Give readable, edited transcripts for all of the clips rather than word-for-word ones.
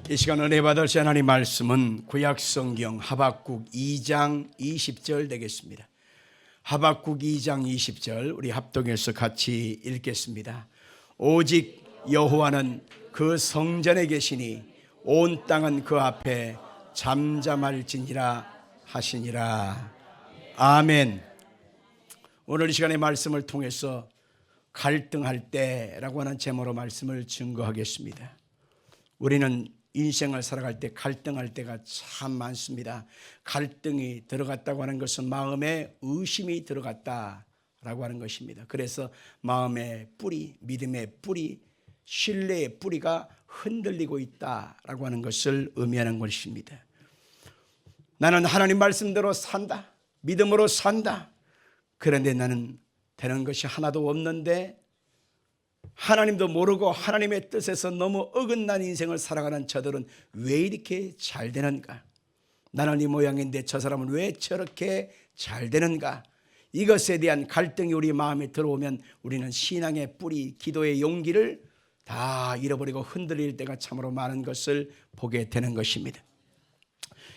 이 시간 은혜 받으실 하나님 말씀은 구약성경 하박국 2장 20절 되겠습니다. 하박국 2장 20절 우리 합동해서 같이 읽겠습니다. 오직 여호와는 그 성전에 계시니 온 땅은 그 앞에 잠잠할지니라 하시니라. 아멘. 오늘 이 시간의 말씀을 통해서 갈등할 때라고 하는 제목으로 말씀을 증거하겠습니다. 우리는 인생을 살아갈 때 갈등할 때가 참 많습니다. 갈등이 들어갔다고 하는 것은 마음에 의심이 들어갔다라고 하는 것입니다. 그래서 마음의 뿌리, 믿음의 뿌리, 신뢰의 뿌리가 흔들리고 있다라고 하는 것을 의미하는 것입니다. 나는 하나님 말씀대로 산다, 믿음으로 산다. 그런데 나는 되는 것이 하나도 없는데 하나님도 모르고 하나님의 뜻에서 너무 어긋난 인생을 살아가는 저들은 왜 이렇게 잘 되는가? 나는 이 모양인데 저 사람은 왜 저렇게 잘 되는가? 이것에 대한 갈등이 우리 마음에 들어오면 우리는 신앙의 뿌리, 기도의 용기를 다 잃어버리고 흔들릴 때가 참으로 많은 것을 보게 되는 것입니다.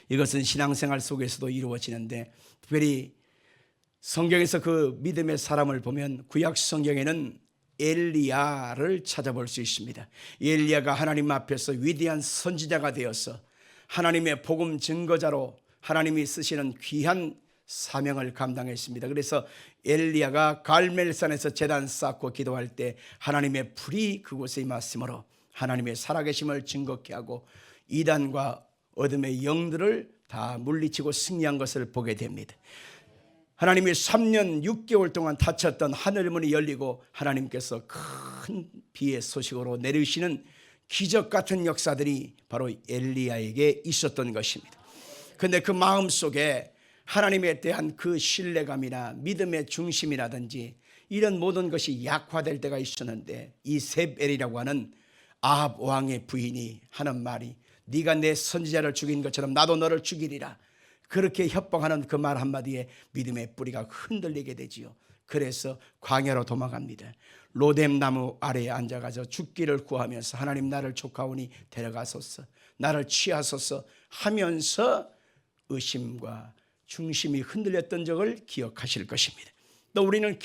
이것은 신앙생활 속에서도 이루어지는데, 특별히 성경에서 그 믿음의 사람을 보면 구약 성경에는 엘리야를 찾아볼 수 있습니다. 엘리야가 하나님 앞에서 위대한 선지자가 되어서 하나님의 복음 증거자로 하나님이 쓰시는 귀한 사명을 감당했습니다. 그래서 엘리야가 갈멜산에서 제단 쌓고 기도할 때 하나님의 불이 그곳에 임하심으로 하나님의 살아계심을 증거케 하고 이단과 어둠의 영들을 다 물리치고 승리한 것을 보게 됩니다. 하나님이 3년 6개월 동안 닫혔던 하늘문이 열리고 하나님께서 큰 비의 소식으로 내리시는 기적 같은 역사들이 바로 엘리야에게 있었던 것입니다. 그런데 그 마음속에 하나님에 대한 그 신뢰감이나 믿음의 중심이라든지 이런 모든 것이 약화될 때가 있었는데, 이셉엘이라고 하는 아합 왕의 부인이 하는 말이 네가 내 선지자를 죽인 것처럼 나도 너를 죽이리라, 그렇게 협박하는 그 말 한마디에 믿음의 뿌리가 흔들리게 되지요. 그래서 광야로 도망갑니다. 로뎀나무 아래에 앉아가서 죽기를 구하면서 하나님 나를 족하오니 데려가소서, 나를 취하소서 하면서 의심과 중심이 흔들렸던 적을 기억하실 것입니다. 또 우리는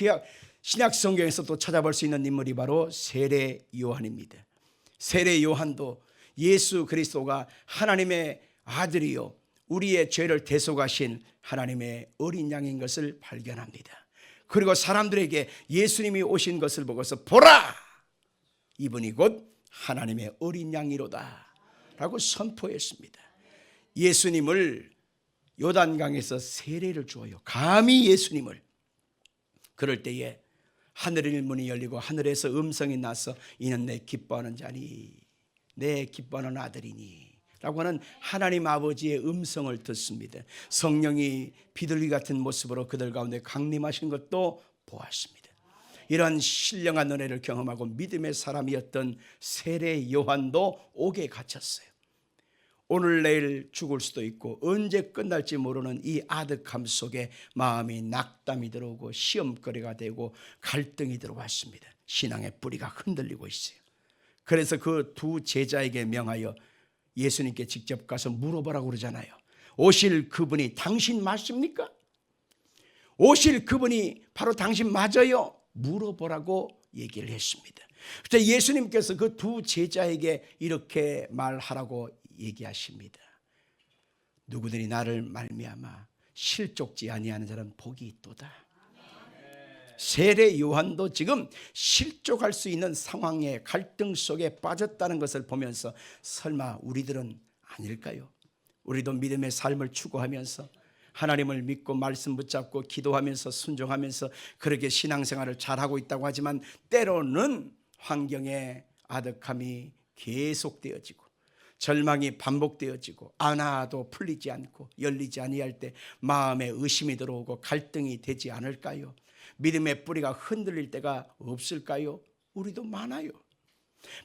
신약 성경에서 또 찾아볼 수 있는 인물이 바로 세례 요한입니다. 세례 요한도 예수 그리스도가 하나님의 아들이요 우리의 죄를 대속하신 하나님의 어린 양인 것을 발견합니다. 그리고 사람들에게 예수님이 오신 것을 보고서 보라! 이분이 곧 하나님의 어린 양이로다 라고 선포했습니다. 예수님을 요단강에서 세례를 주어요. 감히 예수님을. 그럴 때에 하늘의 문이 열리고 하늘에서 음성이 나서 이는 내 기뻐하는 자니, 내 기뻐하는 아들이니 라고 하는 하나님 아버지의 음성을 듣습니다. 성령이 비둘기 같은 모습으로 그들 가운데 강림하신 것도 보았습니다. 이러한 신령한 은혜를 경험하고 믿음의 사람이었던 세례 요한도 옥에 갇혔어요. 오늘 내일 죽을 수도 있고 언제 끝날지 모르는 이 아득함 속에 마음이 낙담이 들어오고 시험거리가 되고 갈등이 들어왔습니다. 신앙의 뿌리가 흔들리고 있어요. 그래서 그 두 제자에게 명하여 예수님께 직접 가서 물어보라고 그러잖아요. 오실 그분이 당신 맞습니까? 오실 그분이 바로 당신 맞아요? 물어보라고 얘기를 했습니다. 그때 예수님께서 그 두 제자에게 이렇게 말하라고 얘기하십니다. 누구들이 나를 말미암아 실족지 아니하는 자는 복이 있도다. 세례 요한도 지금 실족할 수 있는 상황의 갈등 속에 빠졌다는 것을 보면서 설마 우리들은 아닐까요? 우리도 믿음의 삶을 추구하면서 하나님을 믿고 말씀 붙잡고 기도하면서 순종하면서 그렇게 신앙생활을 잘하고 있다고 하지만 때로는 환경의 아득함이 계속되어지고 절망이 반복되어지고 하나도 풀리지 않고 열리지 아니할 때 마음에 의심이 들어오고 갈등이 되지 않을까요? 믿음의 뿌리가 흔들릴 때가 없을까요? 우리도 많아요.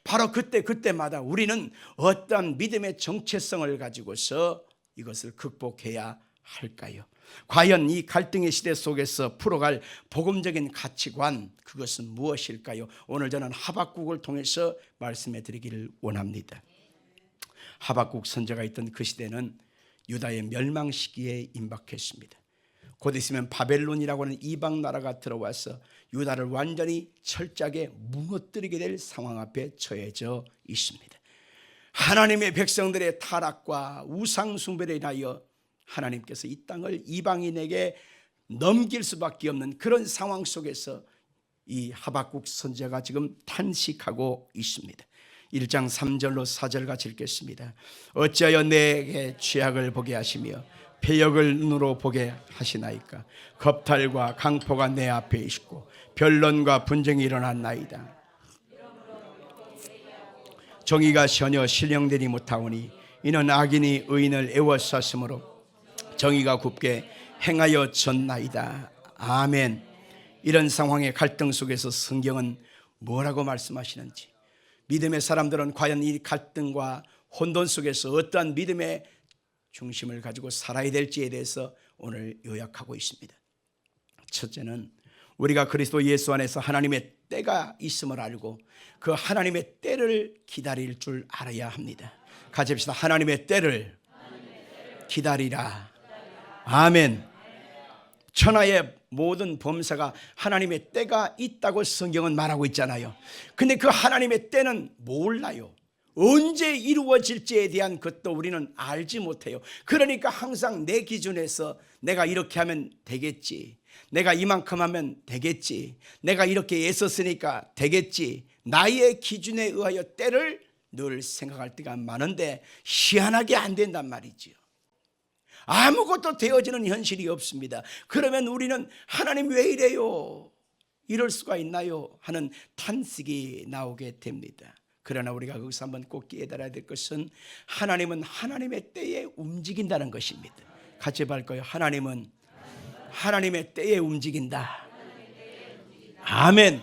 바로 그때마다 우리는 어떤 믿음의 정체성을 가지고서 이것을 극복해야 할까요? 과연 이 갈등의 시대 속에서 풀어갈 복음적인 가치관, 그것은 무엇일까요? 오늘 저는 하박국을 통해서 말씀해 드리기를 원합니다. 하박국 선지자가 있던 그 시대는 유다의 멸망 시기에 임박했습니다. 곧 있으면 바벨론이라고 하는 이방 나라가 들어와서 유다를 완전히 철저하게 무너뜨리게 될 상황 앞에 처해져 있습니다. 하나님의 백성들의 타락과 우상 숭배로 인하여 하나님께서 이 땅을 이방인에게 넘길 수밖에 없는 그런 상황 속에서 이 하박국 선지자가 지금 탄식하고 있습니다. 1장 3절로 4절 같이 읽겠습니다. 어찌하여 내게 죄악을 보게 하시며 패역을 눈으로 보게 하시나이까. 겁탈과 강포가 내 앞에 있고 변론과 분쟁이 일어났나이다. 정의가 전혀 실령되지 못하오니 이는 악인이 의인을 애워쌌으므로 정의가 굽게 행하여 졌나이다. 아멘. 이런 상황의 갈등 속에서 성경은 뭐라고 말씀하시는지, 믿음의 사람들은 과연 이 갈등과 혼돈 속에서 어떠한 믿음의 중심을 가지고 살아야 될지에 대해서 오늘 요약하고 있습니다. 첫째는 우리가 그리스도 예수 안에서 하나님의 때가 있음을 알고 그 하나님의 때를 기다릴 줄 알아야 합니다. 같이 합시다. 하나님의 때를 기다리라. 아멘. 천하의 모든 범사가 하나님의 때가 있다고 성경은 말하고 있잖아요. 근데 그 하나님의 때는 몰라요. 언제 이루어질지에 대한 것도 우리는 알지 못해요. 그러니까 항상 내 기준에서 내가 이렇게 하면 되겠지, 내가 이만큼 하면 되겠지, 내가 이렇게 애썼으니까 되겠지, 나의 기준에 의하여 때를 늘 생각할 때가 많은데 희한하게 안 된단 말이지요. 아무것도 되어지는 현실이 없습니다. 그러면 우리는 하나님 왜 이래요? 이럴 수가 있나요? 하는 탄식이 나오게 됩니다. 그러나 우리가 거기서 한번 꼭 깨달아야 될 것은 하나님은 하나님의 때에 움직인다는 것입니다. 같이 볼까요? 하나님은 하나님의 때에 움직인다. 아멘.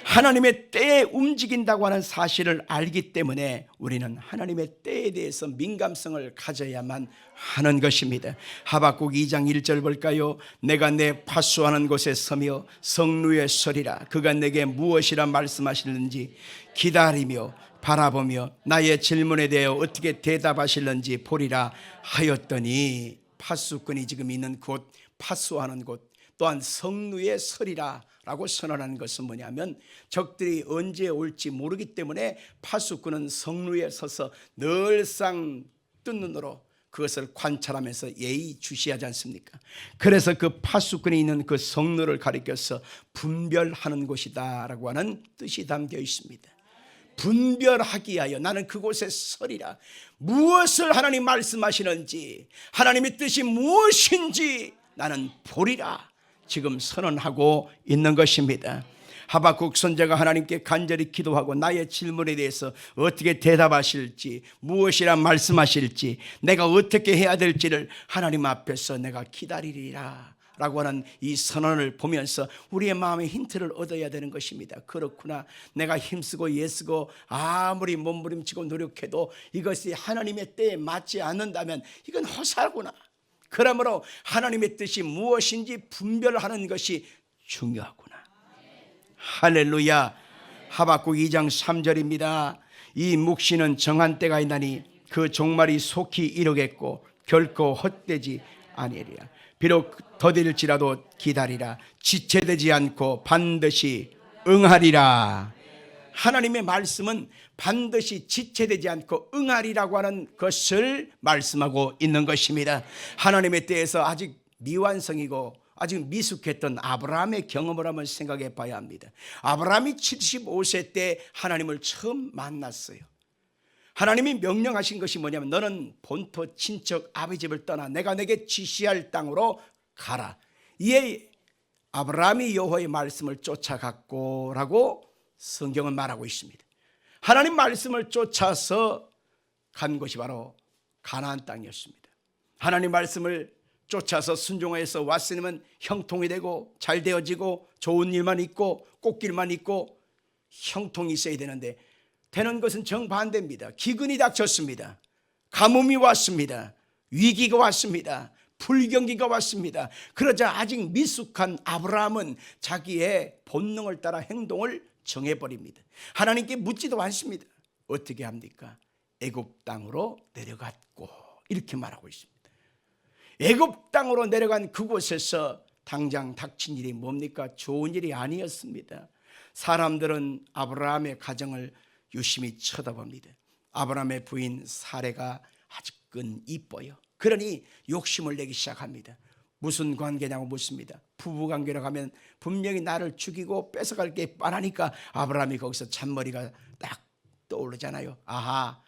하나님의 때에 움직인다고 하는 사실을 알기 때문에 우리는 하나님의 때에 대해서 민감성을 가져야만 하는 것입니다. 하박국 2장 1절 볼까요? 내가 내 파수하는 곳에 서며 성루에 서리라. 그가 내게 무엇이라 말씀하시는지 기다리며 바라보며 나의 질문에 대하여 어떻게 대답하실는지 보리라 하였더니, 파수꾼이 지금 있는 곳, 파수하는 곳, 또한 성루에 서리라 라고 선언하는 것은 뭐냐면, 적들이 언제 올지 모르기 때문에 파수꾼은 성루에 서서 늘상 뜬 눈으로 그것을 관찰하면서 예의주시하지 않습니까? 그래서 그 파수꾼이 있는 그 성루를 가리켜서 분별하는 곳이다 라고 하는 뜻이 담겨 있습니다. 분별하기 위하여 나는 그곳에 서리라. 무엇을 하나님 말씀하시는지, 하나님의 뜻이 무엇인지 나는 보리라 지금 선언하고 있는 것입니다. 하박국 선지자가 하나님께 간절히 기도하고 나의 질문에 대해서 어떻게 대답하실지, 무엇이라 말씀하실지, 내가 어떻게 해야 될지를 하나님 앞에서 내가 기다리리라 라고 하는 이 선언을 보면서 우리의 마음의 힌트를 얻어야 되는 것입니다. 그렇구나, 내가 힘쓰고 애쓰고 아무리 몸부림치고 노력해도 이것이 하나님의 때에 맞지 않는다면 이건 허사구나. 그러므로 하나님의 뜻이 무엇인지 분별하는 것이 중요하구나. 할렐루야. 하박국 2장 3절입니다. 이 묵시는 정한 때가 있나니 그 종말이 속히 이르겠고 결코 헛되지 아니리라. 비록 더딜지라도 기다리라. 지체되지 않고 반드시 응하리라. 하나님의 말씀은 반드시 지체되지 않고 응하리라고 하는 것을 말씀하고 있는 것입니다. 하나님의 때에서 아직 미완성이고 아직 미숙했던 아브라함의 경험을 한번 생각해 봐야 합니다. 아브라함이 75세 때 하나님을 처음 만났어요. 하나님이 명령하신 것이 뭐냐면, 너는 본토 친척 아버지 집을 떠나 내가 내게 지시할 땅으로 가라. 이에 아브라함이 여호와의 말씀을 쫓아갔고 라고 성경은 말하고 있습니다. 하나님 말씀을 쫓아서 간 곳이 바로 가나안 땅이었습니다. 하나님 말씀을 쫓아서 순종해서 왔으면 형통이 되고 잘 되어지고 좋은 일만 있고 꽃길만 있고 형통이 있어야 되는데, 되는 것은 정반대입니다. 기근이 닥쳤습니다. 가뭄이 왔습니다. 위기가 왔습니다. 불경기가 왔습니다. 그러자 아직 미숙한 아브라함은 자기의 본능을 따라 행동을 정해버립니다. 하나님께 묻지도 않습니다. 어떻게 합니까? 애굽 땅으로 내려갔고 이렇게 말하고 있습니다. 애굽 땅으로 내려간 그곳에서 당장 닥친 일이 뭡니까? 좋은 일이 아니었습니다. 사람들은 아브라함의 가정을 유심히 쳐다봅니다. 아브라함의 부인 사레가 아직은 이뻐요. 그러니 욕심을 내기 시작합니다. 무슨 관계냐고 묻습니다. 부부관계라고 하면 분명히 나를 죽이고 뺏어갈 게 뻔하니까 아브라함이 거기서 잔머리가 딱 떠오르잖아요. 아하,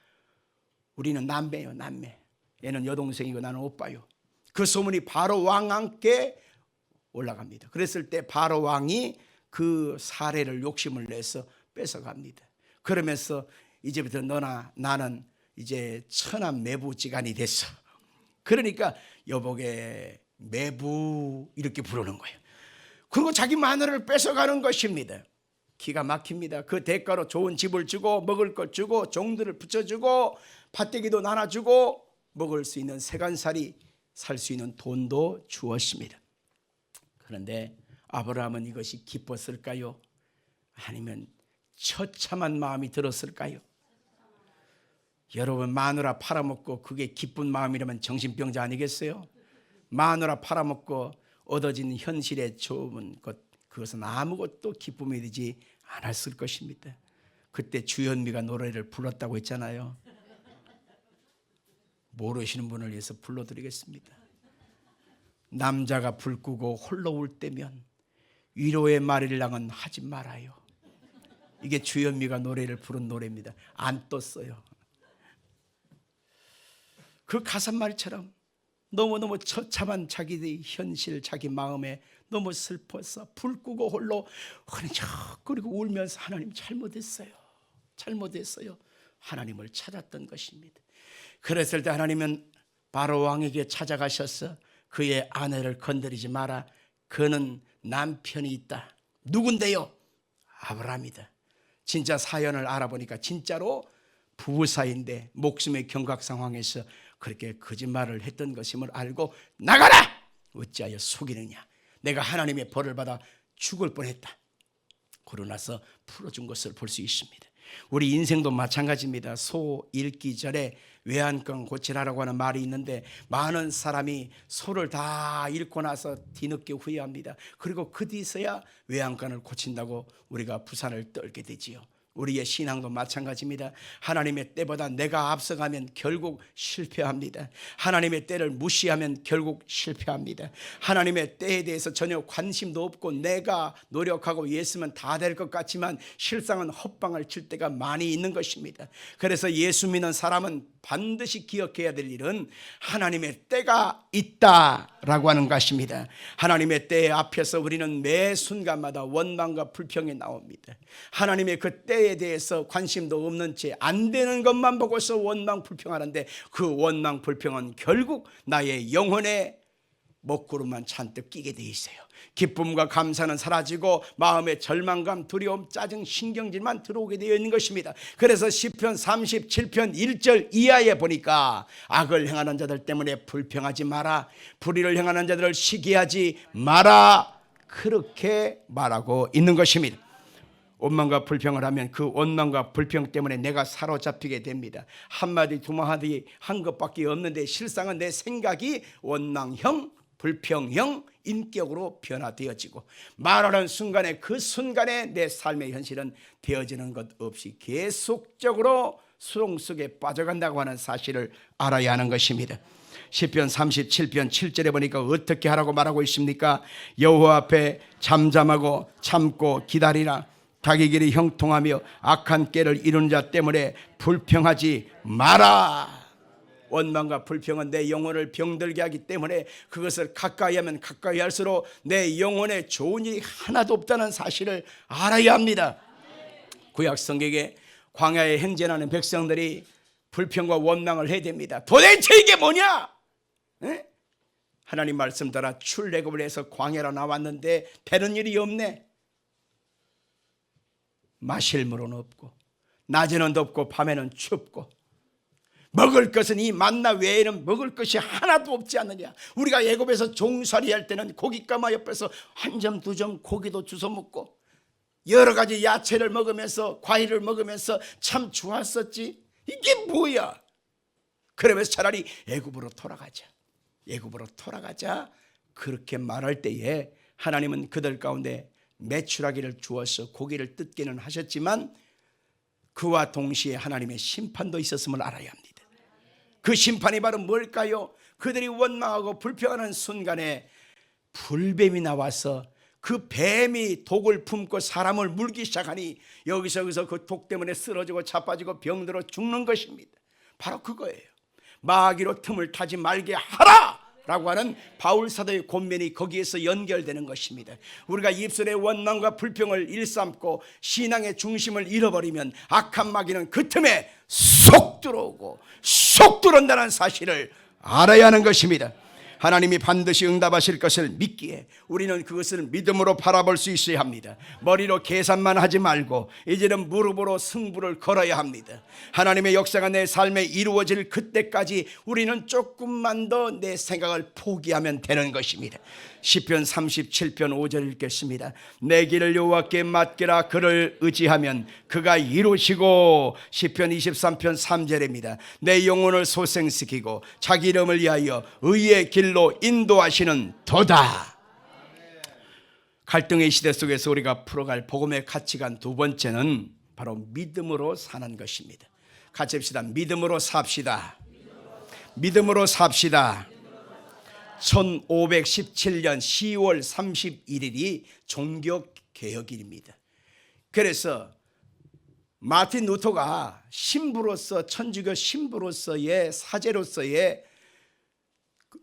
우리는 남매요, 남매. 얘는 여동생이고 나는 오빠요. 그 소문이 바로 왕께 올라갑니다. 그랬을 때 바로 왕이 그 사례를 욕심을 내서 뺏어갑니다. 그러면서 이제부터 너나 나는 이제 천한 매부지간이 됐어. 그러니까 여복의 매부 이렇게 부르는 거예요. 그리고 자기 마누라를 뺏어가는 것입니다. 기가 막힙니다. 그 대가로 좋은 집을 주고 먹을 것 주고 종들을 붙여주고 밭대기도 나눠주고 먹을 수 있는 세간살이 살 수 있는 돈도 주었습니다. 그런데 아브라함은 이것이 기뻤을까요? 아니면 처참한 마음이 들었을까요? 여러분, 마누라 팔아먹고 그게 기쁜 마음이라면 정신병자 아니겠어요? 마누라 팔아먹고 얻어진 현실의 좋은 것, 그것은 아무것도 기쁨이 되지 않았을 것입니다. 그때 주현미가 노래를 불렀다고 했잖아요. 모르시는 분을 위해서 불러드리겠습니다. 남자가 불 끄고 홀로 울 때면 위로의 말이랑은 하지 말아요. 이게 주현미가 노래를 부른 노래입니다. 안 떴어요. 그 가사말처럼 너무너무 처참한 자기의 현실, 자기 마음에 너무 슬퍼서 불 끄고 홀로 흐느적거리고 울면서 하나님 잘못했어요. 잘못했어요. 하나님을 찾았던 것입니다. 그랬을 때 하나님은 바로 왕에게 찾아가셔서 그의 아내를 건드리지 마라. 그는 남편이 있다. 누군데요? 아브라함이다. 진짜 사연을 알아보니까 진짜로 부부 사이인데 목숨의 경각 상황에서 그렇게 거짓말을 했던 것임을 알고 나가라! 어찌하여 속이느냐? 내가 하나님의 벌을 받아 죽을 뻔했다. 그러고 나서 풀어준 것을 볼 수 있습니다. 우리 인생도 마찬가지입니다. 소 잃기 전에 외양간 고치라라고 하는 말이 있는데 많은 사람이 소를 다 잃고 나서 뒤늦게 후회합니다. 그리고 그 뒤서야 외양간을 고친다고 우리가 부산을 떨게 되지요. 우리의 신앙도 마찬가지입니다. 하나님의 때보다 내가 앞서가면 결국 실패합니다. 하나님의 때를 무시하면 결국 실패합니다. 하나님의 때에 대해서 전혀 관심도 없고 내가 노력하고 예수면 다 될 것 같지만 실상은 헛방을 칠 때가 많이 있는 것입니다. 그래서 예수 믿는 사람은 반드시 기억해야 될 일은 하나님의 때가 있다라고 하는 것입니다. 하나님의 때 앞에서 우리는 매 순간마다 원망과 불평이 나옵니다. 하나님의 그 때에 대해서 관심도 없는 채 안 되는 것만 보고서 원망 불평하는데 그 원망 불평은 결국 나의 영혼에 먹구름만 잔뜩 끼게 돼 있어요. 기쁨과 감사는 사라지고 마음의 절망감, 두려움, 짜증, 신경질만 들어오게 되어 있는 것입니다. 그래서 시편 37편 1절 이하에 보니까 악을 행하는 자들 때문에 불평하지 마라. 불의를 행하는 자들을 시기하지 마라. 그렇게 말하고 있는 것입니다. 원망과 불평을 하면 그 원망과 불평 때문에 내가 사로잡히게 됩니다. 한마디 두마디 한 것밖에 없는데 실상은 내 생각이 원망형, 불평형 인격으로 변화되어지고 말하는 순간에 그 순간에 내 삶의 현실은 되어지는 것 없이 계속적으로 수렁 속에 빠져간다고 하는 사실을 알아야 하는 것입니다. 시편 37편 7절에 보니까 어떻게 하라고 말하고 있습니까? 여호와 앞에 잠잠하고 참고 기다리라. 자기 길이 형통하며 악한 꾀를 이루는 자 때문에 불평하지 마라. 원망과 불평은 내 영혼을 병들게 하기 때문에 그것을 가까이 하면 가까이 할수록 내 영혼에 좋은 일이 하나도 없다는 사실을 알아야 합니다. 구약 성경에 광야에 행진하는 백성들이 불평과 원망을 해야 됩니다. 도대체 이게 뭐냐? 에? 하나님 말씀 따라 출애굽을 해서 광야로 나왔는데 되는 일이 없네. 마실 물은 없고 낮에는 덥고 밤에는 춥고 먹을 것은 이 만나 외에는 먹을 것이 하나도 없지 않느냐. 우리가 애굽에서 종살이 할 때는 고깃가마 옆에서 한 점 두 점 고기도 주워 먹고 여러 가지 야채를 먹으면서 과일을 먹으면서 참 좋았었지. 이게 뭐야? 그러면서 차라리 애굽으로 돌아가자. 애굽으로 돌아가자. 그렇게 말할 때에 하나님은 그들 가운데 메추라기를 주어서 고기를 뜯기는 하셨지만 그와 동시에 하나님의 심판도 있었음을 알아야 합니다. 그 심판이 바로 뭘까요? 그들이 원망하고 불평하는 순간에 불뱀이 나와서 그 뱀이 독을 품고 사람을 물기 시작하니 여기서 그 독 때문에 쓰러지고 자빠지고 병들어 죽는 것입니다. 바로 그거예요. 마귀로 틈을 타지 말게 하라! 라고 하는 바울 사도의 권면이 거기에서 연결되는 것입니다. 우리가 입술의 원망과 불평을 일삼고 신앙의 중심을 잃어버리면 악한 마귀는 그 틈에 쏙 들어오고 쏙 들어온다는 사실을 알아야 하는 것입니다. 하나님이 반드시 응답하실 것을 믿기에 우리는 그것을 믿음으로 바라볼 수 있어야 합니다. 머리로 계산만 하지 말고 이제는 무릎으로 승부를 걸어야 합니다. 하나님의 역사가 내 삶에 이루어질 그때까지 우리는 조금만 더 내 생각을 포기하면 되는 것입니다. 시편 37편 5절 읽겠습니다. 내 길을 여호와께 맡기라. 그를 의지하면 그가 이루시고. 시편 23편 3절입니다. 내 영혼을 소생시키고 자기 이름을 위하여 의의 길로 인도하시는 도다. 갈등의 시대 속에서 우리가 풀어갈 복음의 가치관 두 번째는 바로 믿음으로 사는 것입니다. 같이 합시다. 믿음으로 삽시다. 믿음으로 삽시다. 1517년 10월 31일이 종교개혁일입니다. 그래서 마틴 루터가 신부로서, 천주교 신부로서의 사제로서의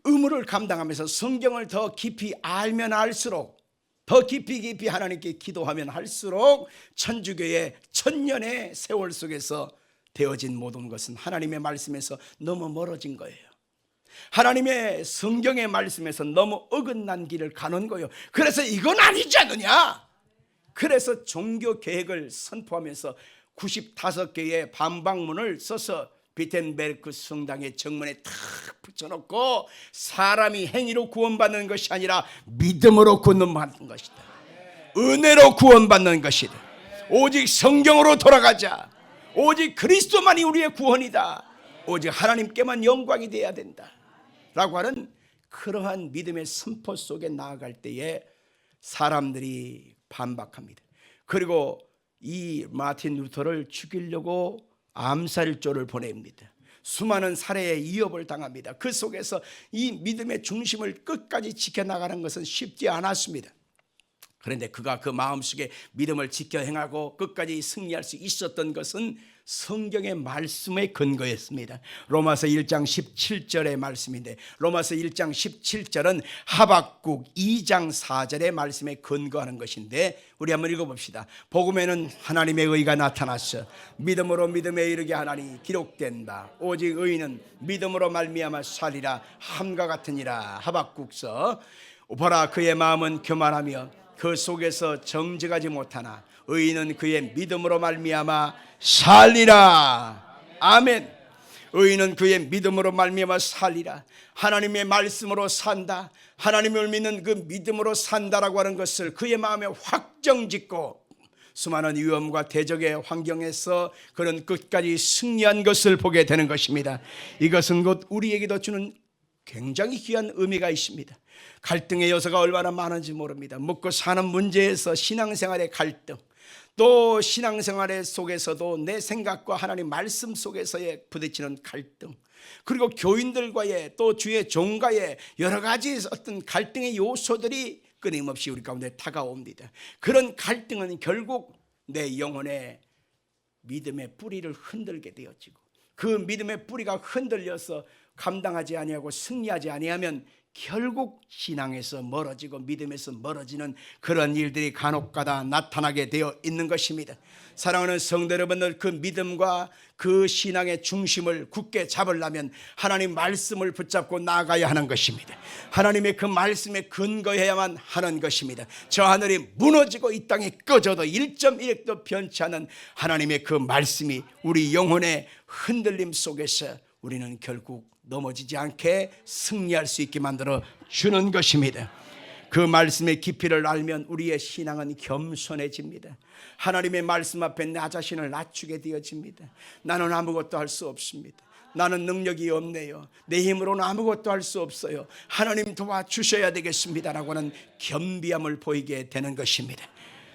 의무를 감당하면서 성경을 더 깊이 알면 알수록, 더 깊이 하나님께 기도하면 할수록 천주교의 천년의 세월 속에서 되어진 모든 것은 하나님의 말씀에서 너무 멀어진 거예요. 하나님의 성경의 말씀에서 너무 어긋난 길을 가는 거예요. 그래서 이건 아니지 않느냐. 그래서 종교 계획을 선포하면서 95개의 반박문을 써서 비텐베르크 성당의 정문에 탁 붙여놓고 사람이 행위로 구원받는 것이 아니라 믿음으로 구원받는 것이다. 은혜로 구원받는 것이다. 오직 성경으로 돌아가자. 오직 그리스도만이 우리의 구원이다. 오직 하나님께만 영광이 되어야 된다 라고 하는 그러한 믿음의 선포 속에 나아갈 때에 사람들이 반박합니다. 그리고 이 마틴 루터를 죽이려고 암살조를 보냅니다. 수많은 살해의 위협을 당합니다. 그 속에서 이 믿음의 중심을 끝까지 지켜나가는 것은 쉽지 않았습니다. 그런데 그가 그 마음속에 믿음을 지켜 행하고 끝까지 승리할 수 있었던 것은 성경의 말씀에 근거했습니다. 로마서 1장 17절의 말씀인데, 로마서 1장 17절은 하박국 2장 4절의 말씀에 근거하는 것인데, 우리 한번 읽어봅시다. 복음에는 하나님의 의가 나타났어 믿음으로 믿음에 이르게 하나니 기록된다. 오직 의인은 믿음으로 말미암아 살리라 함과 같으니라. 하박국서. 보라, 그의 마음은 교만하며 그 속에서 정직하지 못하나 의인은 그의 믿음으로 말미암아 살리라. 아멘. 의인은 그의 믿음으로 말미암아 살리라. 하나님의 말씀으로 산다. 하나님을 믿는 그 믿음으로 산다라고 하는 것을 그의 마음에 확정짓고 수많은 위험과 대적의 환경에서 그런 끝까지 승리한 것을 보게 되는 것입니다. 이것은 곧 우리에게도 주는 굉장히 귀한 의미가 있습니다. 갈등의 요소가 얼마나 많은지 모릅니다. 먹고 사는 문제에서 신앙생활의 갈등, 또 신앙생활의 속에서도 내 생각과 하나님 말씀 속에서의 부딪히는 갈등, 그리고 교인들과의 또 주의 종과의 여러 가지 어떤 갈등의 요소들이 끊임없이 우리 가운데 다가옵니다. 그런 갈등은 결국 내 영혼의 믿음의 뿌리를 흔들게 되어지고, 그 믿음의 뿌리가 흔들려서 감당하지 아니하고 승리하지 아니하면 결국 신앙에서 멀어지고 믿음에서 멀어지는 그런 일들이 간혹가다 나타나게 되어 있는 것입니다. 사랑하는 성도 여러분들, 그 믿음과 그 신앙의 중심을 굳게 잡으려면 하나님 말씀을 붙잡고 나아가야 하는 것입니다. 하나님의 그 말씀에 근거해야만 하는 것입니다. 저 하늘이 무너지고 이 땅이 꺼져도 1.1획도 변치 않은 하나님의 그 말씀이 우리 영혼의 흔들림 속에서 우리는 결국 넘어지지 않게 승리할 수 있게 만들어 주는 것입니다. 그 말씀의 깊이를 알면 우리의 신앙은 겸손해집니다. 하나님의 말씀 앞에 나 자신을 낮추게 되어집니다. 나는 아무것도 할 수 없습니다. 나는 능력이 없네요. 내 힘으로는 아무것도 할 수 없어요. 하나님 도와주셔야 되겠습니다라고 하는 겸비함을 보이게 되는 것입니다.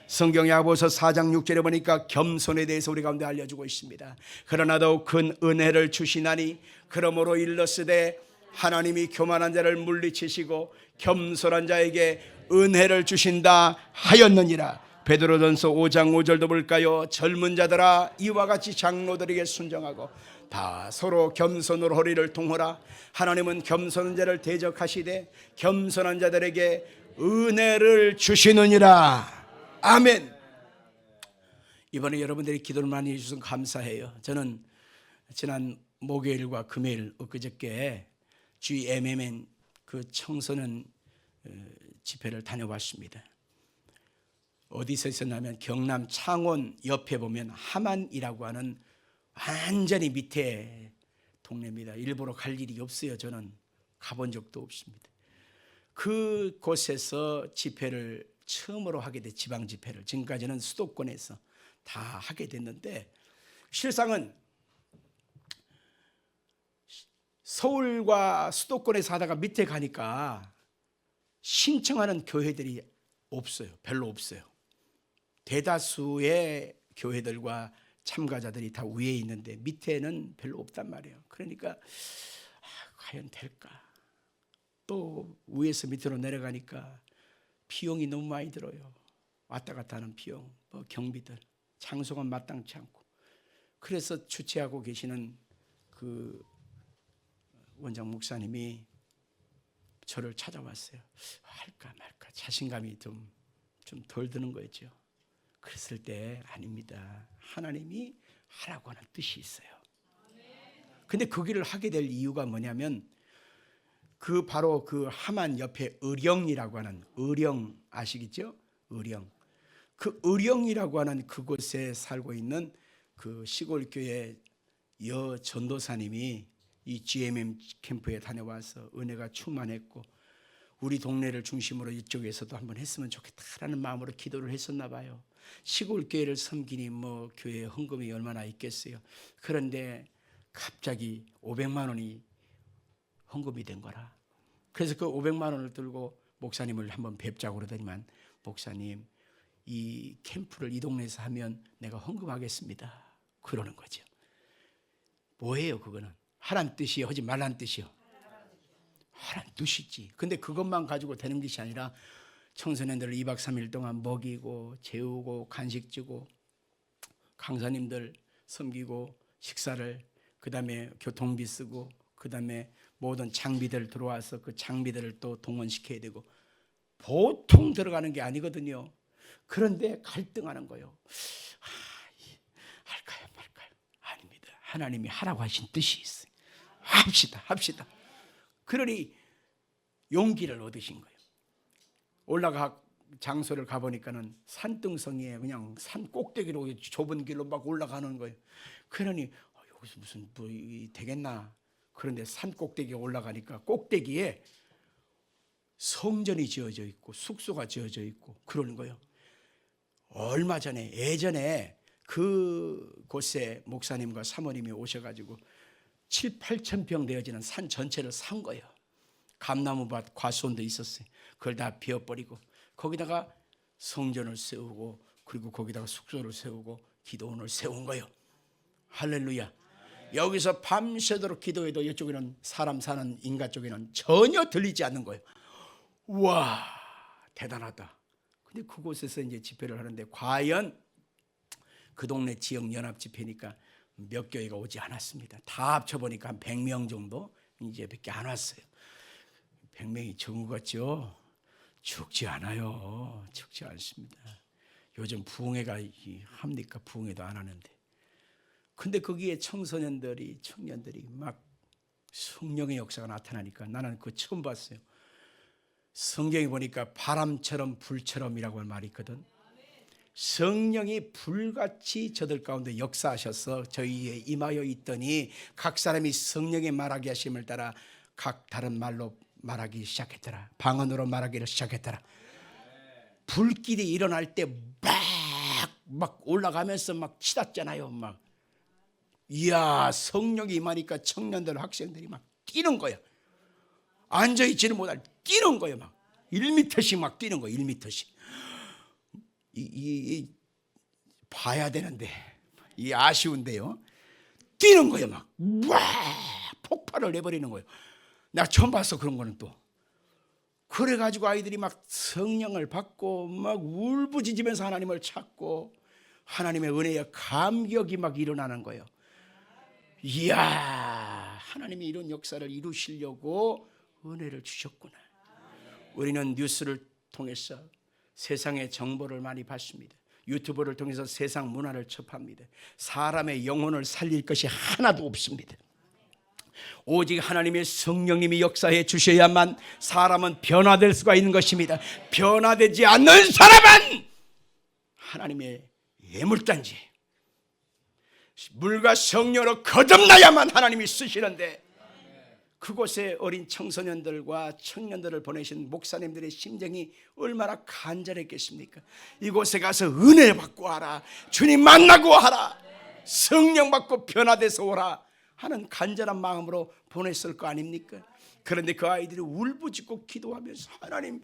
성경 야고보서 4장 6절에 보니까 겸손에 대해서 우리 가운데 알려주고 있습니다. 그러나 더욱 큰 은혜를 주시나니 그러므로 일렀으되 하나님이 교만한 자를 물리치시고 겸손한 자에게 은혜를 주신다 하였느니라. 베드로전서 5장 5절도 볼까요? 젊은 자들아 이와 같이 장로들에게 순종하고 다 서로 겸손으로 허리를 동하라. 하나님은 겸손한 자를 대적하시되 겸손한 자들에게 은혜를 주시느니라. 아멘. 이번에 여러분들이 기도를 많이 해주셔서 감사해요. 저는 지난 목요일과 금요일 엊그저께 GMMN 그 청소년 집회를 다녀왔습니다. 어디서 있었냐면 경남 창원 옆에 보면 함안이라고 하는 완전히 밑에 동네입니다. 일부러 갈 일이 없어요. 저는 가본 적도 없습니다. 그곳에서 집회를 처음으로 하게 돼. 지방 집회를 지금까지는 수도권에서 다 하게 됐는데 실상은 서울과 수도권에서 하다가 밑에 가니까 신청하는 교회들이 없어요. 별로 없어요. 대다수의 교회들과 참가자들이 다 위에 있는데 밑에는 별로 없단 말이에요. 그러니까 과연 될까? 또 위에서 밑으로 내려가니까 비용이 너무 많이 들어요. 왔다 갔다 하는 비용, 뭐 경비들, 장소가 마땅치 않고. 그래서 주최하고 계시는 그 원장 목사님이 저를 찾아왔어요. 할까 말까 자신감이 좀 덜 드는 거였죠. 그랬을 때 아닙니다. 하나님이 하라고 하는 뜻이 있어요. 근데 그 길을 하게 될 이유가 뭐냐면 그 바로 그 함안 옆에 의령이라고 하는 의령 아시겠죠? 의령. 그 의령이라고 하는 그곳에 살고 있는 그 시골 교회 여 전도사님이 이 GMM 캠프에 다녀와서 은혜가 충만했고 우리 동네를 중심으로 이쪽에서도 한번 했으면 좋겠다라는 마음으로 기도를 했었나 봐요. 시골 교회를 섬기니 뭐 교회에 헌금이 얼마나 있겠어요. 그런데 갑자기 500만 원이 헌금이 된 거라. 그래서 그 500만 원을 들고 목사님을 한번 뵙자고 그러더니만 목사님 이 캠프를 이 동네에서 하면 내가 헌금하겠습니다. 그러는 거죠. 뭐예요 그거는? 하란 뜻이요 하지 말란 뜻이요? 하란 뜻이지. 근데 그것만 가지고 되는 것이 아니라 청소년들을 2박 3일 동안 먹이고 재우고 간식 주고 강사님들 섬기고 식사를 그 다음에 교통비 쓰고 그 다음에 모든 장비들 들어와서 그 장비들을 또 동원시켜야 되고 보통 들어가는 게 아니거든요. 그런데 갈등하는 거예요. 할까요 말까요? 아닙니다. 하나님이 하라고 하신 뜻이 있어요. 합시다. 그러니 용기를 얻으신 거예요. 올라가 장소를 가보니까는 산등성이에 그냥 산 꼭대기로 좁은 길로 막 올라가는 거예요. 그러니 여기서 무슨 뭐 되겠나. 그런데 산 꼭대기에 올라가니까 꼭대기에 성전이 지어져 있고 숙소가 지어져 있고 그러는 거예요. 얼마 전에 예전에 그곳에 목사님과 사모님이 오셔가지고 7, 8천 평 되어지는 산 전체를 산 거예요. 감나무밭 과수원도 있었어요. 그걸 다 비워버리고 거기다가 성전을 세우고 그리고 거기다가 숙소를 세우고 기도원을 세운 거예요. 할렐루야. 여기서 밤새도록 기도해도 이쪽에는 사람 사는 인가 쪽에는 전혀 들리지 않는 거예요. 우와 대단하다. 근데 그곳에서 이제 집회를 하는데 과연 그 동네 지역 연합 집회니까 몇 교회가 오지 않았습니다. 다 합쳐보니까 한 100명 정도 이제 밖에 안 왔어요. 100명이 적은 것 같죠? 적지 않아요. 적지 않습니다. 요즘 부흥회가 합니까? 부흥회도 안 하는데. 근데 거기에 청소년들이 청년들이 막 성령의 역사가 나타나니까 나는 그거 처음 봤어요. 성경에 보니까 바람처럼 불처럼이라고 하는 말이 있거든. 성령이 불같이 저들 가운데 역사하셔서 저희에 임하여 있더니 각 사람이 성령의 말하게 하심을 따라 각 다른 말로 말하기 시작했더라. 방언으로 말하기를 시작했더라. 불길이 일어날 때 막 올라가면서 막 치닫잖아요. 막 이야, 성령이 임하니까 청년들, 학생들이 막 뛰는 거야. 앉아있지는 못할 뛰는 거예요. 막 1m씩 막 뛰는 거예요. 1m씩. 봐야 되는데 이 아쉬운데요. 뛰는 거예요. 막 폭발을 내버리는 거예요. 내가 처음 봤어, 그런 거는. 또 그래가지고 아이들이 막 성령을 받고 막 울부짖으면서 하나님을 찾고 하나님의 은혜에 감격이 막 일어나는 거예요. 이야, 하나님이 이런 역사를 이루시려고 은혜를 주셨구나. 우리는 뉴스를 통해서 세상의 정보를 많이 받습니다. 유튜브를 통해서 세상 문화를 접합니다. 사람의 영혼을 살릴 것이 하나도 없습니다. 오직 하나님의 성령님이 역사해 주셔야만 사람은 변화될 수가 있는 것입니다. 변화되지 않는 사람은 하나님의 예물단지, 물과 성령으로 거듭나야만 하나님이 쓰시는데, 그곳에 어린 청소년들과 청년들을 보내신 목사님들의 심정이 얼마나 간절했겠습니까? 이곳에 가서 은혜 받고 하라, 주님 만나고 하라, 성령 받고 변화돼서 오라 하는 간절한 마음으로 보냈을 거 아닙니까? 그런데 그 아이들이 울부짖고 기도하면서 하나님,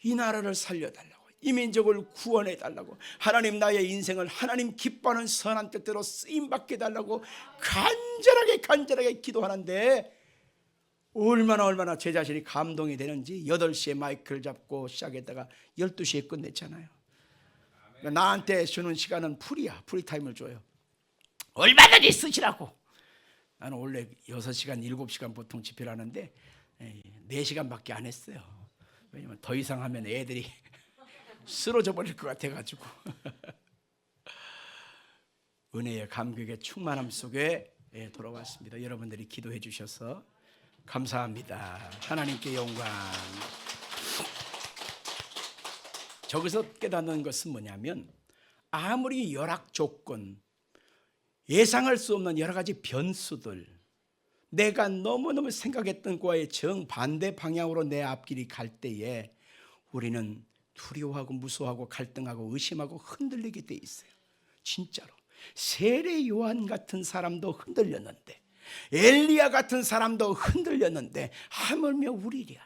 이 나라를 살려달라고, 이 민족을 구원해달라고, 하나님 나의 인생을 하나님 기뻐하는 선한 뜻대로 쓰임받게 해달라고 간절하게 기도하는데, 얼마나 제 자신이 감동이 되는지 8시에 마이크를 잡고 시작했다가 12시에 끝냈잖아요. 나한테 주는 시간은 풀이야. 프리타임을 줘요. 얼마든지 쓰시라고. 나는 원래 6시간, 7시간 보통 집회를 하는데 4시간밖에 안 했어요. 왜냐면 더 이상 하면 애들이 쓰러져 버릴 것 같아가지고. 은혜의 감격의 충만함 속에 돌아왔습니다. 여러분들이 기도해 주셔서 감사합니다. 하나님께 영광. 저기서 깨닫는 것은 뭐냐면, 아무리 열악 조건, 예상할 수 없는 여러 가지 변수들, 내가 너무너무 생각했던 거에 정반대 방향으로 내 앞길이 갈 때에 우리는 두려워하고 무서워하고 갈등하고 의심하고 흔들리게 돼 있어요. 진짜로. 세례 요한 같은 사람도 흔들렸는데, 엘리야 같은 사람도 흔들렸는데 하물며 우리랴.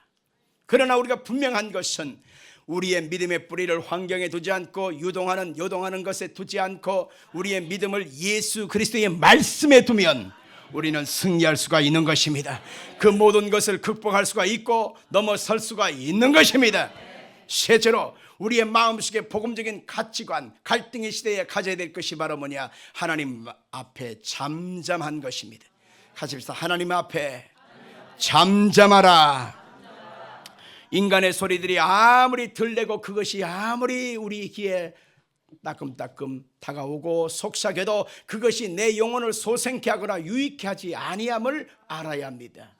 그러나 우리가 분명한 것은 우리의 믿음의 뿌리를 환경에 두지 않고 요동하는 것에 두지 않고 우리의 믿음을 예수 그리스도의 말씀에 두면 우리는 승리할 수가 있는 것입니다. 그 모든 것을 극복할 수가 있고 넘어설 수가 있는 것입니다. 셋째로, 우리의 마음속에 복음적인 가치관, 갈등의 시대에 가져야 될 것이 바로 뭐냐? 하나님 앞에 잠잠한 것입니다. 같이 합시다. 하나님 앞에 잠잠하라. 인간의 소리들이 아무리 들리고 그것이 아무리 우리 귀에 따끔따끔 다가오고 속삭여도 그것이 내 영혼을 소생케 하거나 유익케 하지 아니함을 알아야 합니다.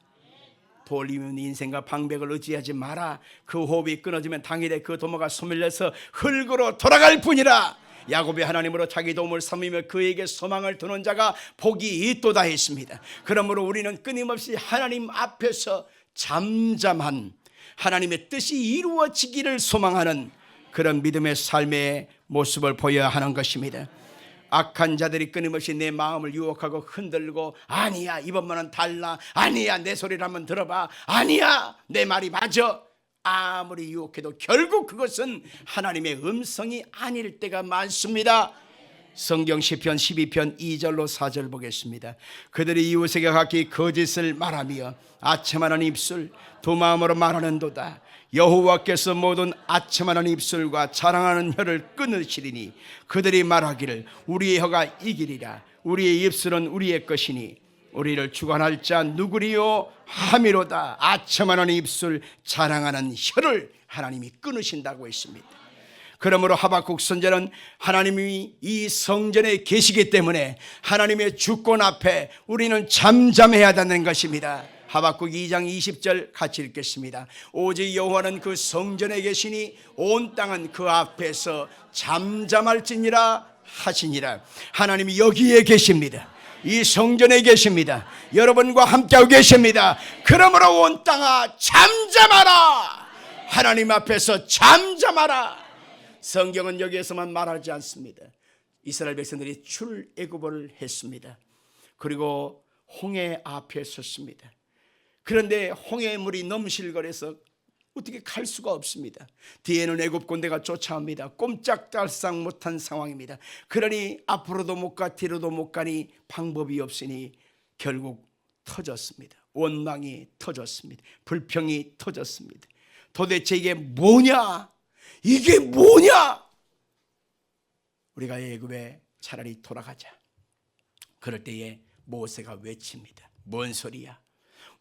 돌리는 인생과 방백을 의지하지 마라. 그 호흡이 끊어지면 당일에 그 도모가 소멸려서 흙으로 돌아갈 뿐이라. 야곱이 하나님으로 자기 도움을 삼으며 그에게 소망을 두는 자가 복이 있도다 했습니다. 그러므로 우리는 끊임없이 하나님 앞에서 잠잠한, 하나님의 뜻이 이루어지기를 소망하는 그런 믿음의 삶의 모습을 보여야 하는 것입니다. 악한 자들이 끊임없이 내 마음을 유혹하고 흔들고, 아니야 이번만은 달라, 아니야 내 소리를 한번 들어봐, 아니야 내 말이 맞아, 아무리 유혹해도 결국 그것은 하나님의 음성이 아닐 때가 많습니다. 성경 시편 12편 2절로 4절 보겠습니다. 그들이 이웃에게 각기 거짓을 말하며 아첨하는 입술, 두 마음으로 말하는도다. 여호와께서 모든 아첨하는 입술과 자랑하는 혀를 끊으시리니 그들이 말하기를 우리의 혀가 이기리라. 우리의 입술은 우리의 것이니 우리를 주관할 자 누구리요 하미로다. 아첨하는 입술, 자랑하는 혀를 하나님이 끊으신다고 했습니다. 그러므로 하박국 선지자는 하나님이 이 성전에 계시기 때문에 하나님의 주권 앞에 우리는 잠잠해야 되는 것입니다. 하박국 2장 20절 같이 읽겠습니다. 오직 여호와는 그 성전에 계시니 온 땅은 그 앞에서 잠잠할지니라 하시니라. 하나님이 여기에 계십니다. 이 성전에 계십니다. 여러분과 함께하고 계십니다. 그러므로 온 땅아 잠잠하라. 하나님 앞에서 잠잠하라. 성경은 여기에서만 말하지 않습니다. 이스라엘 백성들이 출애굽을 했습니다. 그리고 홍해 앞에 섰습니다. 그런데 홍해의 물이 넘실거려서 어떻게 갈 수가 없습니다. 뒤에는 애굽 군대가 쫓아옵니다. 꼼짝달싹 못한 상황입니다. 그러니 앞으로도 못 가 뒤로도 못 가니 방법이 없으니 결국 터졌습니다. 원망이 터졌습니다. 불평이 터졌습니다. 도대체 이게 뭐냐? 이게 뭐냐? 우리가 애굽에 차라리 돌아가자. 그럴 때에 모세가 외칩니다. 뭔 소리야?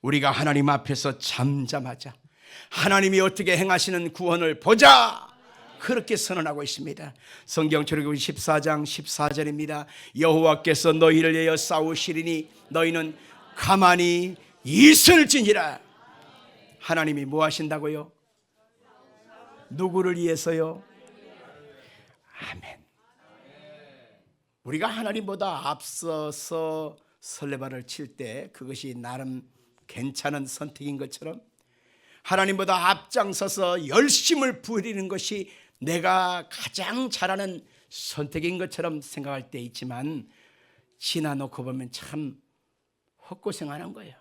우리가 하나님 앞에서 잠잠하자. 하나님이 어떻게 행하시는 구원을 보자. 그렇게 선언하고 있습니다. 성경 출애굽기 14장 14절입니다. 여호와께서 너희를 위하여 싸우시리니 너희는 가만히 있을지니라. 하나님이 뭐 하신다고요? 누구를 위해서요? 아멘. 우리가 하나님보다 앞서서 설레발을 칠 때 그것이 나름 괜찮은 선택인 것처럼 하나님보다 앞장서서 열심을 부리는 것이 내가 가장 잘하는 선택인 것처럼 생각할 때 있지만 지나놓고 보면 참 헛고생하는 거예요.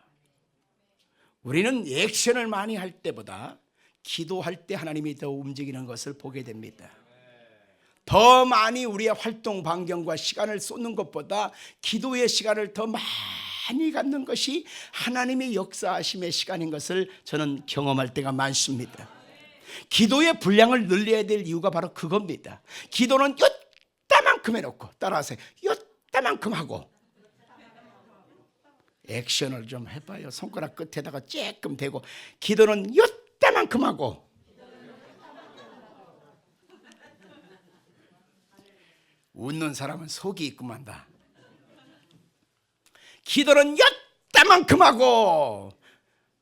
우리는 액션을 많이 할 때보다 기도할 때 하나님이 더 움직이는 것을 보게 됩니다. 더 많이 우리의 활동 반경과 시간을 쏟는 것보다 기도의 시간을 더 많이 갖는 것이 하나님의 역사하심의 시간인 것을 저는 경험할 때가 많습니다. 기도의 분량을 늘려야 될 이유가 바로 그겁니다. 기도는 요따만큼 해놓고 따라하세요. 요따만큼 하고 액션을 좀 해봐요. 손가락 끝에다가 쬐끔 대고 기도는 요따만큼 하고 웃는 사람은 속이 있구만 다. 기도는 요따만큼 하고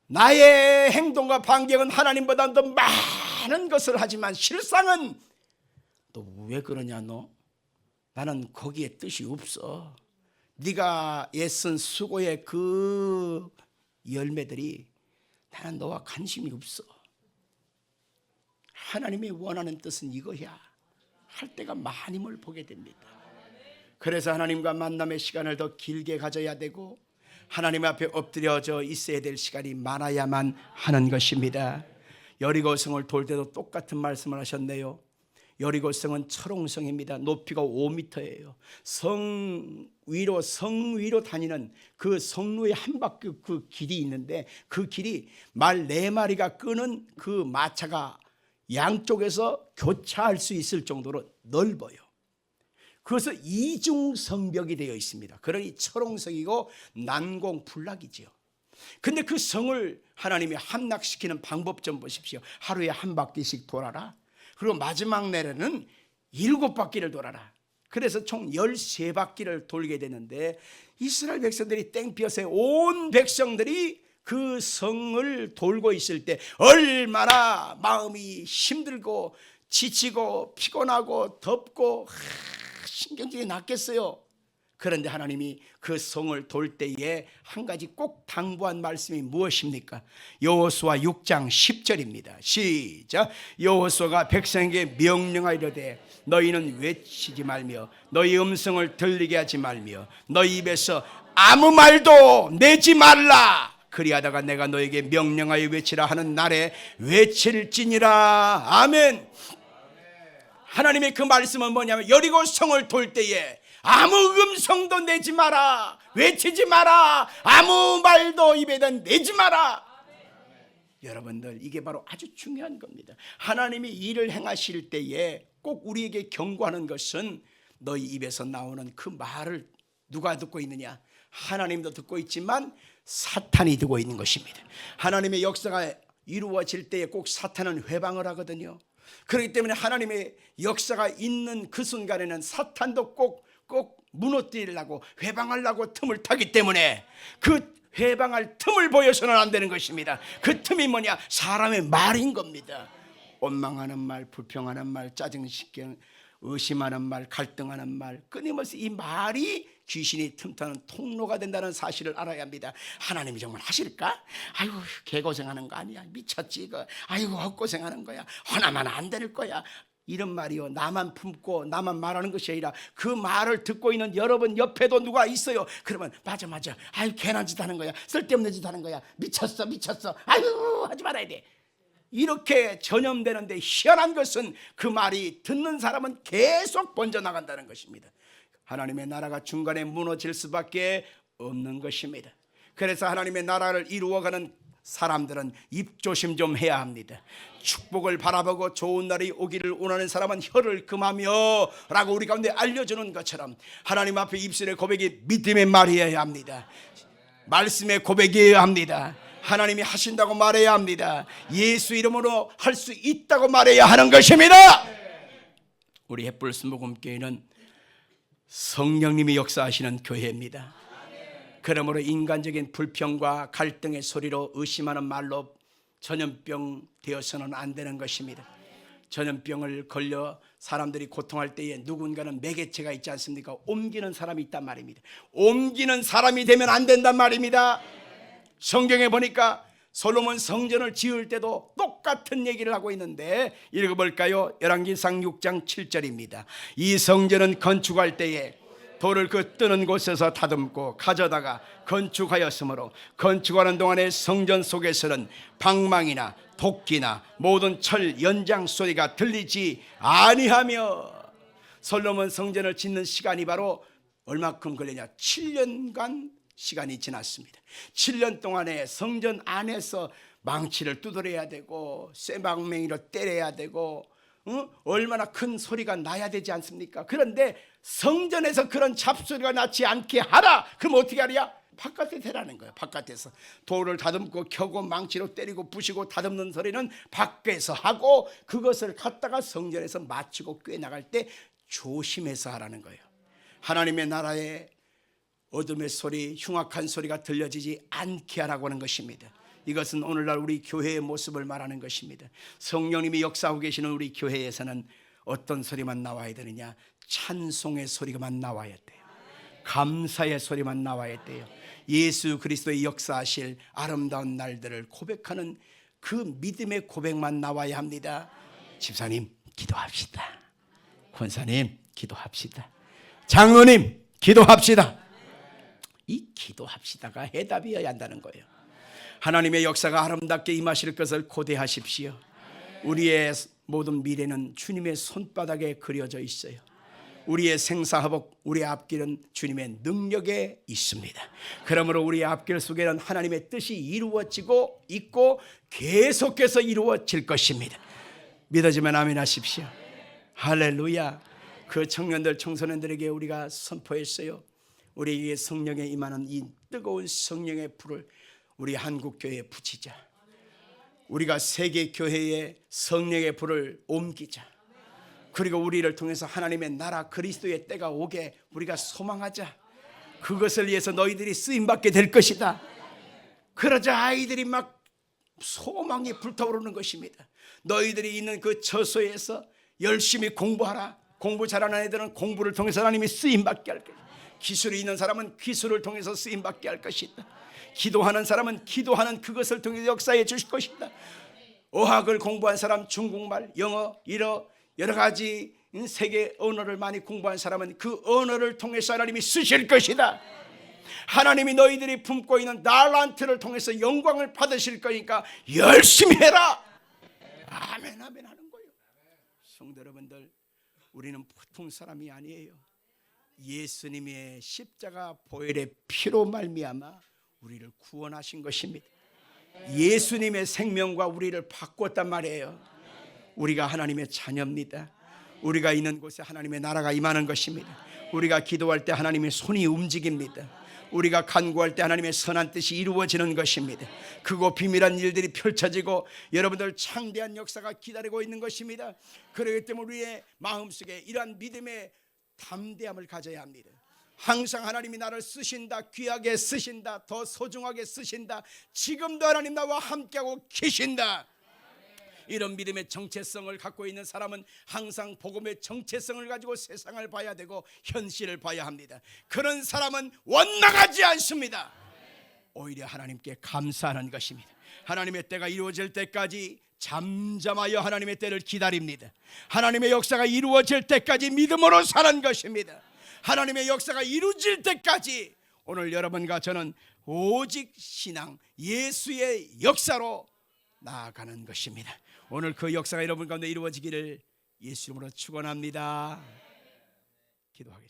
나의 행동과 반경은 하나님보다 더 많은 것을 하지만 실상은 너 왜 그러냐 너? 나는 거기에 뜻이 없어. 네가 애쓴 수고의 그 열매들이 나는 너와 관심이 없어. 하나님이 원하는 뜻은 이거야 할 때가 많음을 보게 됩니다. 그래서 하나님과 만남의 시간을 더 길게 가져야 되고 하나님 앞에 엎드려져 있어야 될 시간이 많아야만 하는 것입니다. 여리고성을 돌 때도 똑같은 말씀을 하셨네요. 여리고성은 철옹성입니다. 높이가 5m예요. 성 위로 다니는 그 성루의 한 바퀴 그 길이 있는데 그 길이 말 4마리가 끄는 그 마차가 양쪽에서 교차할 수 있을 정도로 넓어요. 그래서 이중성벽이 되어 있습니다. 그러니 철옹성이고 난공불락이지요. 근데 그 성을 하나님이 함락시키는 방법 좀 보십시오. 하루에 한 바퀴씩 돌아라. 그리고 마지막 날에는 7바퀴를 돌아라. 그래서 총 13바퀴를 돌게 되는데 이스라엘 백성들이 땡볕에 온 백성들이 그 성을 돌고 있을 때 얼마나 마음이 힘들고 지치고 피곤하고 덥고 신경질이 났겠어요. 그런데 하나님이 그 성을 돌 때에 한 가지 꼭 당부한 말씀이 무엇입니까? 여호수아 6장 10절입니다. 시작. 여호수아가 백성에게 명령하이르되 너희는 외치지 말며 너희 음성을 들리게 하지 말며 너희 입에서 아무 말도 내지 말라. 그리하다가 내가 너에게 명령하여 외치라 하는 날에 외칠지니라. 아멘. 하나님의 그 말씀은 뭐냐면 여리고 성을 돌 때에 아무 음성도 내지 마라. 외치지 마라. 아무 말도 입에다 내지 마라. 여러분들 이게 바로 아주 중요한 겁니다. 하나님이 일을 행하실 때에 꼭 우리에게 경고하는 것은 너희 입에서 나오는 그 말을 누가 듣고 있느냐? 하나님도 듣고 있지만 사탄이 듣고 있는 것입니다. 하나님의 역사가 이루어질 때에 꼭 사탄은 회방을 하거든요. 그렇기 때문에 하나님의 역사가 있는 그 순간에는 사탄도 꼭 무너뜨리려고 회방하려고 틈을 타기 때문에 그 회방할 틈을 보여서는 안 되는 것입니다. 그 틈이 뭐냐? 사람의 말인 겁니다. 원망하는 말, 불평하는 말, 짜증시키는 의심하는 말, 갈등하는 말, 끊임없이 이 말이 귀신이 틈타는 통로가 된다는 사실을 알아야 합니다. 하나님이 정말 하실까? 아이고 개고생하는 거 아니야, 미쳤지 이거. 아이고 헛고생하는 거야, 하나만 안 될 거야. 이런 말이요, 나만 품고 나만 말하는 것이 아니라 그 말을 듣고 있는 여러분 옆에도 누가 있어요. 그러면 맞아, 아유 괜한 짓 하는 거야, 쓸데없는 짓 하는 거야, 미쳤어, 아유 하지 말아야 돼. 이렇게 전염되는데 희한한 것은 그 말이 듣는 사람은 계속 번져나간다는 것입니다. 하나님의 나라가 중간에 무너질 수밖에 없는 것입니다. 그래서 하나님의 나라를 이루어가는 사람들은 입조심 좀 해야 합니다. 축복을 바라보고 좋은 날이 오기를 원하는 사람은 혀를 금하며 라고 우리 가운데 알려주는 것처럼 하나님 앞에 입술의 고백이 믿음의 말이어야 합니다. 말씀의 고백이어야 합니다. 하나님이 하신다고 말해야 합니다. 예수 이름으로 할 수 있다고 말해야 하는 것입니다. 우리 햇불 순복음교회는 성령님이 역사하시는 교회입니다. 그러므로 인간적인 불평과 갈등의 소리로 의심하는 말로 전염병 되어서는 안 되는 것입니다. 전염병을 걸려 사람들이 고통할 때에 누군가는 매개체가 있지 않습니까? 옮기는 사람이 있단 말입니다. 옮기는 사람이 되면 안 된단 말입니다. 성경에 보니까 솔로몬 성전을 지을 때도 똑같은 얘기를 하고 있는데 읽어볼까요? 열왕기상 6장 7절입니다. 이 성전은 건축할 때에 돌을 그 뜨는 곳에서 다듬고 가져다가 건축하였으므로 건축하는 동안에 성전 속에서는 방망이나 도끼나 모든 철 연장 소리가 들리지 아니하며. 솔로몬 성전을 짓는 시간이 바로 얼마큼 걸리냐? 7년간 시간이 지났습니다. 7년 동안에 성전 안에서 망치를 두드려야 되고 쇠방맹이로 때려야 되고 얼마나 큰 소리가 나야 되지 않습니까? 그런데 성전에서 그런 잡소리가 나지 않게 하라. 그럼 어떻게 하랴? 바깥에 대라는 거예요. 바깥에서 돌을 다듬고 켜고 망치로 때리고 부시고 다듬는 소리는 밖에서 하고 그것을 갖다가 성전에서 마치고 꿰나갈 때 조심해서 하라는 거예요. 하나님의 나라에 어둠의 소리, 흉악한 소리가 들려지지 않게 하라고 하는 것입니다. 이것은 오늘날 우리 교회의 모습을 말하는 것입니다. 성령님이 역사하고 계시는 우리 교회에서는 어떤 소리만 나와야 되느냐? 찬송의 소리만 나와야 돼요. 감사의 소리만 나와야 돼요. 예수 그리스도의 역사하실 아름다운 날들을 고백하는 그 믿음의 고백만 나와야 합니다. 집사님 기도합시다. 권사님 기도합시다. 장로님 기도합시다. 이 기도합시다가 해답이어야 한다는 거예요. 하나님의 역사가 아름답게 임하실 것을 고대하십시오. 우리의 모든 미래는 주님의 손바닥에 그려져 있어요. 우리의 생사화복, 우리의 앞길은 주님의 능력에 있습니다. 그러므로 우리의 앞길 속에는 하나님의 뜻이 이루어지고 있고 계속해서 이루어질 것입니다. 믿어지면 아멘 하십시오. 할렐루야. 그 청년들, 청소년들에게 우리가 선포했어요. 우리에게 성령에 임하는 이 뜨거운 성령의 불을 우리 한국교회에 붙이자. 우리가 세계교회에 성령의 불을 옮기자. 그리고 우리를 통해서 하나님의 나라 그리스도의 때가 오게 우리가 소망하자. 그것을 위해서 너희들이 쓰임받게 될 것이다. 그러자 아이들이 막 소망이 불타오르는 것입니다. 너희들이 있는 그 처소에서 열심히 공부하라. 공부 잘하는 애들은 공부를 통해서 하나님이 쓰임받게 할 것이다. 기술이 있는 사람은 기술을 통해서 쓰임받게 할 것이다. 기도하는 사람은 기도하는 그것을 통해서 역사해 주실 것이다. 어학을 공부한 사람, 중국말, 영어, 여러 가지 세계 언어를 많이 공부한 사람은 그 언어를 통해서 하나님이 쓰실 것이다. 하나님이 너희들이 품고 있는 달란트를 통해서 영광을 받으실 거니까 열심히 해라. 아멘 아멘 하는 거예요. 성도 여러분들, 우리는 보통 사람이 아니에요. 예수님의 십자가 보혈의 피로 말미암아 우리를 구원하신 것입니다. 예수님의 생명과 우리를 바꿨단 말이에요. 우리가 하나님의 자녀입니다. 우리가 있는 곳에 하나님의 나라가 임하는 것입니다. 우리가 기도할 때 하나님의 손이 움직입니다. 우리가 간구할 때 하나님의 선한 뜻이 이루어지는 것입니다. 크고 비밀한 일들이 펼쳐지고 여러분들 창대한 역사가 기다리고 있는 것입니다. 그렇기 때문에 우리의 마음속에 이러한 믿음의 담대함을 가져야 합니다. 항상 하나님이 나를 쓰신다, 귀하게 쓰신다, 더 소중하게 쓰신다, 지금도 하나님 나와 함께하고 계신다. 이런 믿음의 정체성을 갖고 있는 사람은 항상 복음의 정체성을 가지고 세상을 봐야 되고 현실을 봐야 합니다. 그런 사람은 원망하지 않습니다. 오히려 하나님께 감사하는 것입니다. 하나님의 때가 이루어질 때까지 잠잠하여 하나님의 때를 기다립니다. 하나님의 역사가 이루어질 때까지 믿음으로 사는 것입니다. 하나님의 역사가 이루어질 때까지 오늘 여러분과 저는 오직 신앙, 예수의 역사로 나아가는 것입니다. 오늘 그 역사가 여러분 가운데 이루어지기를 예수 이름으로 축원합니다. 기도하겠습니다.